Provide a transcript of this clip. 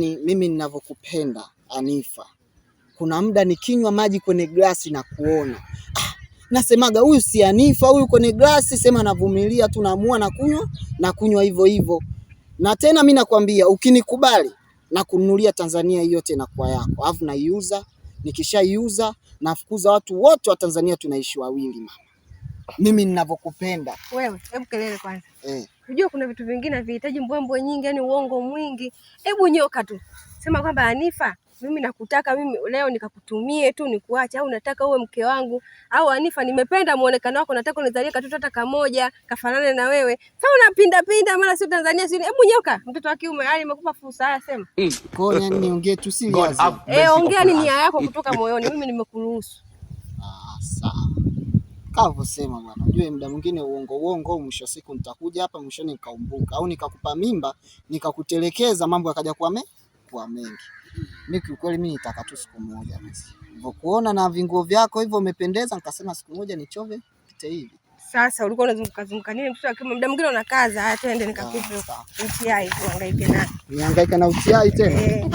Mimi ninavyokupenda Anifa, kuna muda nikinywa maji kwenye glasi na kuona nasemaga huyu si Anifa, huyu kwenye glasi sema navumilia tu, naamua na kunywa hivyo hivyo. Na tena mimi nakwambia ukinikubali na kununulia Tanzania yote na kwa yako, alafu naiuza, nikishaiuza nafukuza watu wote wa Tanzania, tunaishi wawili mama. Mimi ninavyokupenda wewe. Hebu kelele kwanza. Unajua kuna vitu vingine vihitaji mbwembwe nyingi, yani uongo mwingi. Hebu nyoka tu sema kwamba Anifa, mimi nakutaka, mimi leo nikakutumie tu nikuache, au nataka uwe mke wangu, au Anifa nimependa muonekano wako, nataka unizalie katoto hata kamoja kafanane na wewe. Sasa unapinda mara sio Tanzania sio. Hebu nyoka, mtoto wa kiume, yani nimekupa fursa. Haya sema. Kwa nini niongee tu serious? Ongea ni nia yako kutoka moyoni, mimi nimekuruhusu. Sawa. Kama sema bwana, unajua muda mwingine uongo mwisho wa siku nitakuja hapa mwishoni nikaumbuka, au nikakupa mimba nikakutelekeza, mambo yakaja kuwa mengi. Mimi kiukweli mimi nitaka tu siku moja basi. Nilipokuona na vinguo vyako hivyo umependeza, nikasema siku moja nichove kite hivi. Sasa ulikuwa unazunguka nini mtoto akima, muda mwingine unakaza. Haya twende nikakupe UTI uhangaike naye. Nihangaika na UTI tena?